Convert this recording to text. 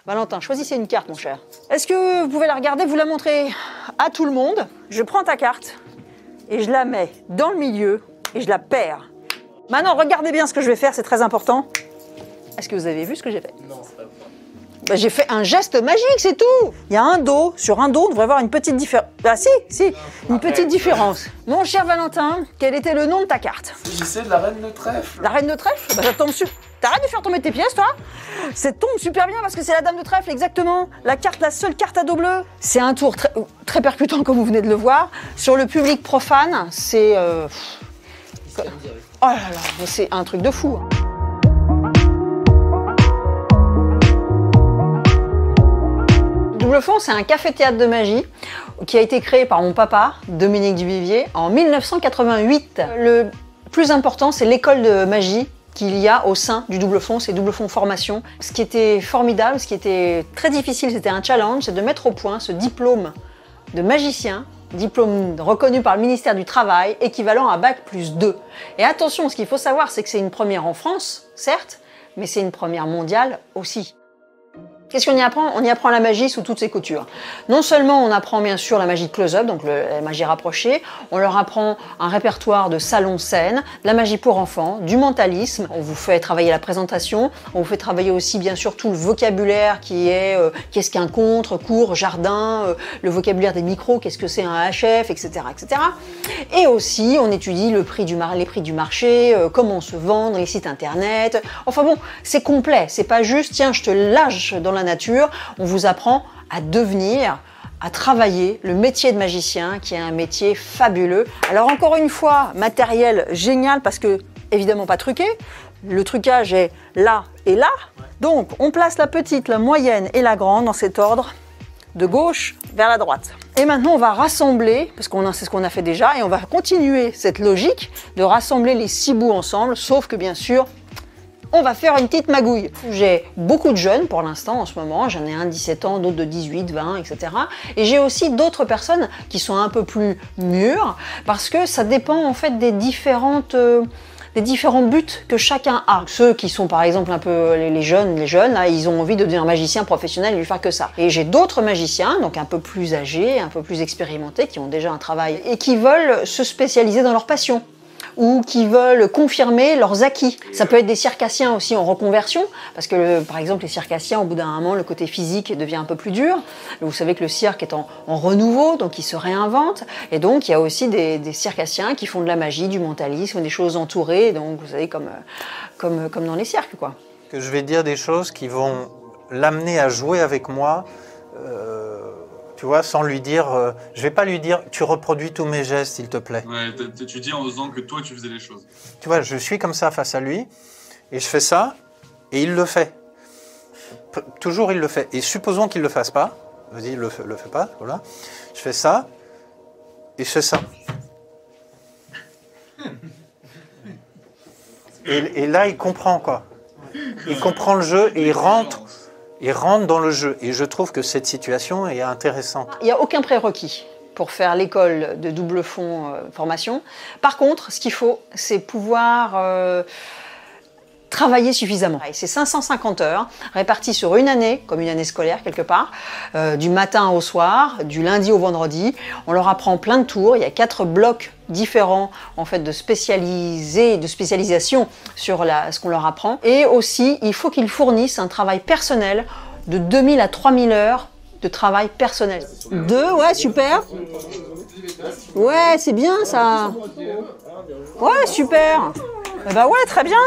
Valentin, choisissez une carte, mon cher. Est-ce que vous pouvez la regarder, vous la montrer à tout le monde? Je prends ta carte et je la mets dans le milieu et je la perds. Maintenant, regardez bien ce que je vais faire, c'est très important. Est-ce que vous avez vu ce que j'ai fait? Non, c'est pas vrai. Ben, j'ai fait un geste magique, c'est tout. Il y a un dos, sur un dos, on devrait avoir une petite différence. Ah si, une petite différence. Mon cher Valentin, quel était le nom de ta carte? J'essaie de la reine de trèfle. La reine de trèfle? Ben, ça tombe super. T'arrêtes de faire tomber tes pièces, toi? Ça tombe super bien parce que c'est la dame de trèfle, exactement. La carte, la seule carte à dos bleu. C'est un tour très percutant, comme vous venez de le voir. Sur le public profane, c'est... Oh là là, c'est un truc de fou. Double Fond, c'est un café-théâtre de magie qui a été créé par mon papa, Dominique Duvivier, en 1988. Le plus important, c'est l'école de magie qu'il y a au sein du Double Fond, c'est Double Fond Formation. Ce qui était formidable, ce qui était très difficile, c'était un challenge, c'est de mettre au point ce diplôme de magicien, diplôme reconnu par le ministère du Travail, équivalent à Bac+2. Et attention, ce qu'il faut savoir, c'est que c'est une première en France, certes, mais c'est une première mondiale aussi. Qu'est-ce qu'on y apprend? On y apprend la magie sous toutes ses coutures. Non seulement on apprend bien sûr la magie de close-up, donc la magie rapprochée, on leur apprend un répertoire de salon-scène, de la magie pour enfants, du mentalisme, on vous fait travailler la présentation, on vous fait travailler aussi bien sûr tout le vocabulaire qui est qu'est-ce qu'un contre, cours, jardin, le vocabulaire des micros, qu'est-ce que c'est un HF, etc., etc. Et aussi on étudie les prix du marché, comment se vendre, les sites internet. Enfin bon, c'est complet, c'est pas juste tiens je te lâche dans la nature, on vous apprend à devenir, à travailler le métier de magicien qui est un métier fabuleux. Alors encore une fois, matériel génial parce que évidemment pas truqué, le trucage est là et là. Donc on place la petite, la moyenne et la grande dans cet ordre de gauche vers la droite. Et maintenant on va rassembler, parce que c'est ce qu'on a fait déjà, et on va continuer cette logique de rassembler les 6 bouts ensemble, sauf que bien sûr on va faire une petite magouille. J'ai beaucoup de jeunes pour l'instant en ce moment, j'en ai un de 17 ans, d'autres de 18, 20, etc. Et j'ai aussi d'autres personnes qui sont un peu plus mûres, parce que ça dépend en fait des différents buts que chacun a. Ceux qui sont par exemple un peu les jeunes, là, ils ont envie de devenir magicien professionnel et de faire que ça. Et j'ai d'autres magiciens, donc un peu plus âgés, un peu plus expérimentés, qui ont déjà un travail et qui veulent se spécialiser dans leur passion, ou qui veulent confirmer leurs acquis. Ça peut être des circassiens aussi en reconversion, parce que par exemple les circassiens, au bout d'un moment, le côté physique devient un peu plus dur. Vous savez que le cirque est en renouveau, donc il se réinvente. Et donc il y a aussi des circassiens qui font de la magie, du mentalisme, des choses entourées, donc vous savez comme dans les cirques, quoi. Que je vais dire des choses qui vont l'amener à jouer avec moi, tu vois, sans lui dire, je vais pas lui dire, tu reproduis tous mes gestes, s'il te plaît. Ouais, tu dis en osant que toi, tu faisais les choses. Tu vois, je suis comme ça face à lui, et je fais ça, et il le fait. Toujours, il le fait. Et supposons qu'il le fasse pas, vas-y, il le fait pas, voilà. Je fais ça, et je fais ça. Et là, il comprend, quoi. Il comprend le jeu, et il rentre dans le jeu. Et je trouve que cette situation est intéressante. Il n'y a aucun prérequis pour faire l'école de Double Fond Formation. Par contre, ce qu'il faut, c'est pouvoir travailler suffisamment. C'est 550 heures réparties sur une année, comme une année scolaire quelque part, du matin au soir, du lundi au vendredi. On leur apprend plein de tours. Il y a 4 blocs différents en fait de spécialisation sur ce qu'on leur apprend. Et aussi, il faut qu'ils fournissent un travail personnel de 2000 à 3000 heures de travail personnel. 2, ouais, super. Ouais, c'est bien ça. Ouais, super. Bah ouais, très bien.